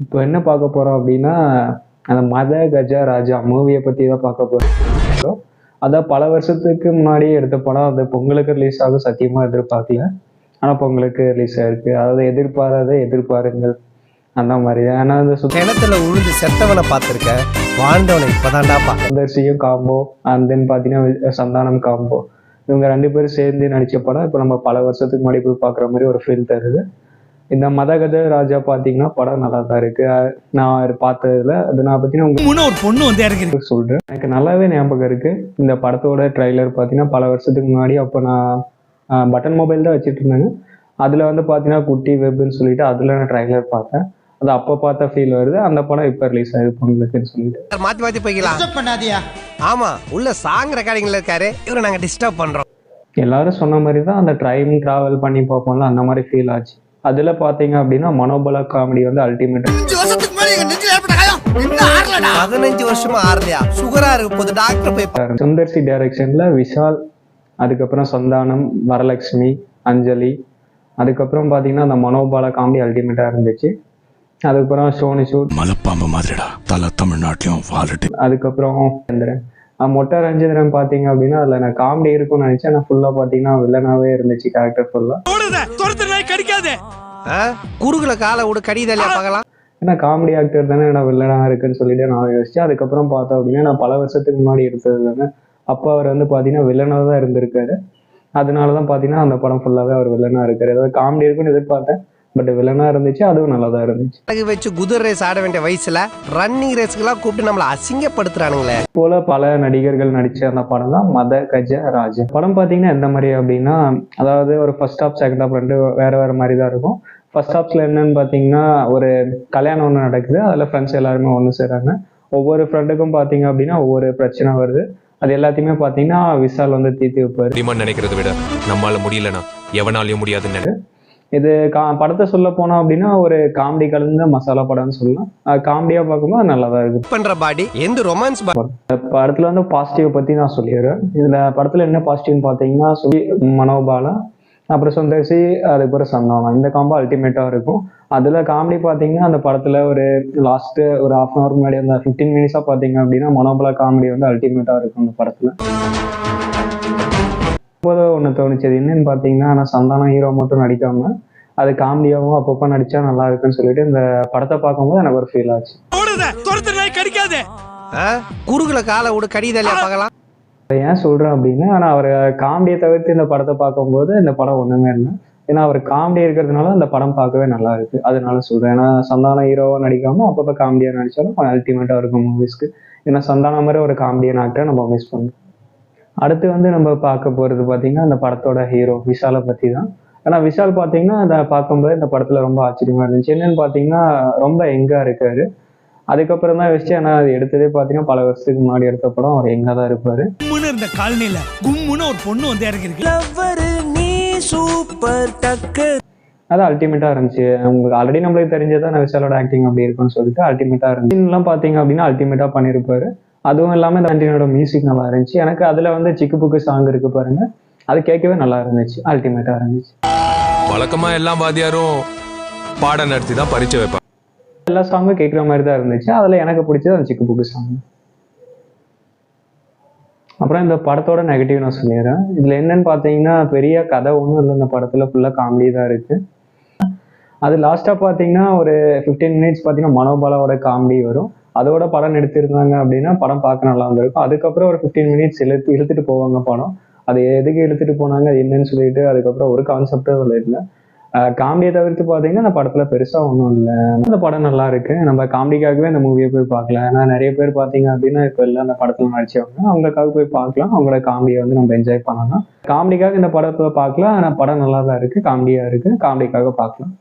இப்போ என்ன பார்க்க போறோம் அப்படின்னா, அந்த மத கஜ ராஜா மூவியை பத்தி தான் பார்க்க போறோம். அதான் பல வருஷத்துக்கு முன்னாடியே எடுத்த படம். அது பொங்கலுக்கு ரிலீஸ் ஆகும் சத்தியமா எதிர்பார்க்கல. ஆனா பொங்கலுக்கு ரிலீஸ் ஆயிருக்கு. அதாவது எதிர்பாராத எதிர்பாருங்கள் அந்த மாதிரி. ஆனா அந்த கிணத்துல உழுந்து செத்தவனை பார்த்திருக்க, வாழ்ந்தவனை இப்பதான்டா சுந்தர்சியும் காம்போ அண்ட் தென் பார்த்தீங்கன்னா சந்தானம் காம்போ, இவங்க 2 பேரும் சேர்ந்து நடிச்ச படம் இப்போ நம்ம பல வருஷத்துக்கு முன்னாடி போய் பார்க்குற மாதிரி ஒரு ஃபீல் தருது. இந்த மதகஜ ராஜா பார்த்தீங்கன்னா படம் நல்லா தான் இருக்கு. நான் பார்த்ததுல அது நான் பார்த்தீங்கன்னா ஒரு பொண்ணு வந்து இறங்கி சொல்றேன். எனக்கு நல்லாவே ஞாபகம் இருக்கு. இந்த படத்தோட ட்ரைலர் பார்த்தீங்கன்னா பல வருஷத்துக்கு முன்னாடி அப்போ நான் பட்டன் மொபைல் தான் வச்சுட்டு இருந்தேங்க. அதுல வந்து பார்த்தீங்கன்னா குட்டி வெப்னு சொல்லிட்டு அதுல நான் ட்ரைலர் பார்த்தேன். அது அப்போ பார்த்த ஃபீல் வருது. அந்த படம் இப்போ ரிலீஸ் ஆகுது பொங்கலுக்குன்னு சொல்லிட்டு. மாத்தி மாத்தி போய்க்கலாம். ஆமா, உள்ள சாங் ரெக்கார்டிங்ல இருக்காரு, இவரை நாங்க டிஸ்டர்ப் பண்றோம். எல்லாரும் சொன்ன மாதிரி தான் அந்த டைம் டிராவல் பண்ணி பார்ப்போம்ல, அந்த மாதிரி ஃபீல் ஆச்சு. அதுல பாத்தீங்க அப்படின்னா மனோபல காமெடி வந்து அல்டிமேட். 15 வருஷமா ஆறலையா, சுகரா இருக்கு போது டாக்டர் போய். சுந்தர்சி டைரக்ஷன்ல விஷால், அதுக்கப்புறம் சந்தானம், வரலட்சுமி, அஞ்சலி, அதுக்கப்புறம் பாத்தீங்கன்னா அந்த மனோபால காமெடி அல்டிமேட்டா இருந்துச்சு. அதுக்கப்புறம் சோனி ஷூட் மலைப்பாம்பு மாதிரிடா தல தமிழ்நாட்டிலும் வாழட்டு. அதுக்கப்புறம் மொட்டை ரஞ்சிதரன் பாத்தீங்க அப்படின்னா அதுல நான் காமெடி இருக்கும்னு நினைச்சேன். நான் ஃபுல்லா பாத்தீங்கன்னா வில்லனாவே இருந்துச்சு கேரக்டர் ஃபுல்லா. குறுகுல காலை விடு கடிதலையா பார்க்கலாம். ஏன்னா காமெடி ஆக்டர் தானே நான் வில்லனா இருக்குன்னு சொல்லிட்டு நான் யோசிச்சேன். அதுக்கப்புறம் பார்த்தோம் அப்படின்னா நான் பல வருஷத்துக்கு முன்னாடி எடுத்தது தானே. அப்போ அவர் வந்து பாத்தீங்கன்னா வில்லனா தான் இருந்திருக்காரு. அதனாலதான் பாத்தீங்கன்னா அந்த படம் ஃபுல்லாவே அவர் வில்லனா இருக்காரு. ஏதாவது காமெடி இருக்குன்னு எதிர்பார்த்தேன், பட் வில்லனா இருந்துச்சு. அதுவும் நல்லா தான் இருந்துச்சு. வச்சு குதிரை ரேஸ் ஆட வேண்டிய வயசுல ரன்னிங் ரேஸ்க்குலாம் கூப்பிட்டு நம்மள அசிங்கப்படுத்துறானுங்களே. போல பல நடிகர்கள் நடிச்ச அந்த படம் தான் மத கஜ ராஜா. படம் பாத்தீங்கன்னா எந்த மாதிரி அப்படின்னா, அதாவது ஒரு ஃபர்ஸ்ட் ஹாஃப் செகண்ட் ஹாஃப் ரெண்டு வேற வேற மாதிரி தான் இருக்கும். ஃபர்ஸ்ட் ஹாஃப்ல என்னன்னு பாத்தீங்கன்னா ஒரு கல்யாணம் ஒன்று நடக்குது. அதுல ஃப்ரெண்ட்ஸ் எல்லாருமே ஒன்று சேராங்க. ஒவ்வொரு ஃப்ரெண்டுக்கும் பாத்தீங்க அப்படின்னா ஒவ்வொரு பிரச்சனை வருது. அது எல்லாத்தையுமே பாத்தீங்கன்னா விஷால் வந்து தீர்த்து வைப்பாரு. நினைக்கிறத விட நம்மளால முடியலன்னா எவனாலையும் முடியாதுன்னு. இது படத்தை சொல்ல போனோம் அப்படின்னா ஒரு காமெடி கலந்த மசாலா படம்னு சொல்லலாம். காமெடியா பார்க்கும்போது நல்லாதான் இருக்கு. பண்ற பாடி எந்த ரொமான்ஸ் படத்துல வந்து பாசிட்டிவ் பத்தி நான் சொல்லிடுறேன். இதுல படத்துல என்ன பாசிட்டிவ்னு பாத்தீங்கன்னா மனோபாலா, அப்புறம் சுந்தர்சி, அதுக்கப்புறம் சந்தானம், இந்த காம்போ அல்டிமேட்டா இருக்கும். அதுல காமெடி பாத்தீங்கன்னா அந்த படத்துல ஒரு லாஸ்ட் ஒரு ஹாஃப் அன் அவர் முன்னாடி அந்த 15 மினிட்ஸா பாத்தீங்க அப்படின்னா மனோபாலா காமெடி வந்து அல்டிமேட்டா இருக்கும் அந்த படத்துல. ஒண்ணு தோணுச்சது என்னன்னு பாத்தீங்கன்னா, நான் சந்தானம் ஹீரோ மட்டும் நடிக்காம அது காமெடியாவும் அப்பப்ப நடிச்சா நல்லா இருக்குன்னு சொல்லிட்டு இந்த படத்தை பார்க்கும்போது எனக்கு ஒரு ஃபீல் ஆச்சு. குறுகுல காலை விடு கடிதலையா பார்க்கலாம். ஏன் சொல்றேன் அப்படின்னா, ஆனா அவர் காமெடியை தவிர்த்து இந்த படத்தை பார்க்கும்போது இந்த படம் ஒண்ணுமே இல்லை. ஏன்னா அவர் காமெடி இருக்கிறதுனால அந்த படம் பார்க்கவே நல்லா இருக்கு. அதனால சொல்றேன். ஏன்னா சந்தானம் ஹீரோவா நடிக்காம அப்பப்ப காமெடியா நடிச்சாலும் அல்டிமேட்டா இருக்கும் மூவிஸ்க்கு. ஏன்னா சந்தானம் மாதிரி ஒரு காமெடியன் ஆக்டரை நம்ம மிஸ் பண்றோம். அடுத்து வந்து நம்ம பார்க்க போறது பாத்தீங்கன்னா அந்த படத்தோட ஹீரோ விஷாலை பத்தி தான். ஆனா விஷால் பாத்தீங்கன்னா அதை பார்க்கும்போது இந்த படத்துல ரொம்ப ஆச்சரியமா இருந்துச்சு. என்னன்னு பாத்தீங்கன்னா ரொம்ப எங்கா இருக்காரு. அதுக்கப்புறம் தான் யோசிச்சு, ஆனா அது எடுத்ததே பாத்தீங்கன்னா பல வருஷத்துக்கு முன்னாடி எடுத்த படம். அவர் எங்கா தான் இருப்பாரு. இந்த காலனில கும்முன்னு ஒரு பொண்ணு வந்து இறங்கிருக்கு. அது அல்டிமேட்டா இருந்துச்சு. உங்களுக்கு ஆல்ரெடி நம்மளுக்கு தெரிஞ்சதான் விஷாலோட ஆக்டிங் அப்படி இருக்குன்னு சொல்லிட்டு அல்டிமேட்டா இருந்துச்சு. எல்லாம் பாத்தீங்க அப்படின்னா அல்டிமேட்டா பண்ணிருப்பாரு. அதுவும் இல்லாம இந்த ஆண்டனியோட மியூசிக் நல்லா இருந்துச்சு. எனக்கு அதுல வந்து சிக்கு புக்கு சாங் இருக்கு பாருங்க, அது கேட்கவே நல்லா இருந்துச்சு. அல்டிமேட்டா இருந்துச்சு. வழக்கமா எல்லாம் வாத்தியாரும் பாடம் நடத்தி தான் பரிச்சை வைப்பாங்க. எல்லா சாங்கும் கேட்குற மாதிரி தான் இருந்துச்சு. அதுல எனக்கு பிடிச்சது அந்த சிக்கு புக்கு சாங். அப்புறம் இந்த படத்தோட நெகட்டிவ் நான் சொல்லிடுறேன். இதுல என்னன்னு பாத்தீங்கன்னா பெரிய கதை ஒன்றும் இல்லை. இந்த படத்துல ஃபுல்லா காமெடி தான் இருக்கு. அது லாஸ்டா பாத்தீங்கன்னா ஒரு 15 மினிட்ஸ் பாத்தீங்கன்னா மனோபாலாவோட காமெடி வரும். அதோட படம் எடுத்திருந்தாங்க அப்படின்னா படம் பார்க்க நல்லா இருந்திருக்கும். அதுக்கப்புறம் ஒரு 15 மினிட்ஸ் இழுத்துட்டு போவாங்க படம். அது எதுக்கு இழுத்துட்டு போனாங்க என்னன்னு சொல்லிட்டு அதுக்கப்புறம் ஒரு கான்செப்டும் அதில் இல்லை. காமெடியை தவிர்த்து பார்த்தீங்கன்னா அந்த படத்துல பெருசா ஒன்றும் இல்லை. அந்த படம் நல்லா இருக்கு. நம்ம காமெடிக்காகவே அந்த மூவியை போய் பார்க்கலாம். ஏன்னா நிறைய பேர் பார்த்தீங்க அப்படின்னா இப்போ எல்லாம் அந்த படத்துல நடிச்சவங்க, அவங்களுக்காக போய் பார்க்கலாம். அவங்களோட காமெடியை வந்து நம்ம என்ஜாய் பண்ணலாம். காமெடிக்காக இந்த படத்தை பார்க்கலாம். ஆனால் படம் நல்லா தான் இருக்கு, காமெடியா இருக்கு, காமெடிக்காக பார்க்கலாம்.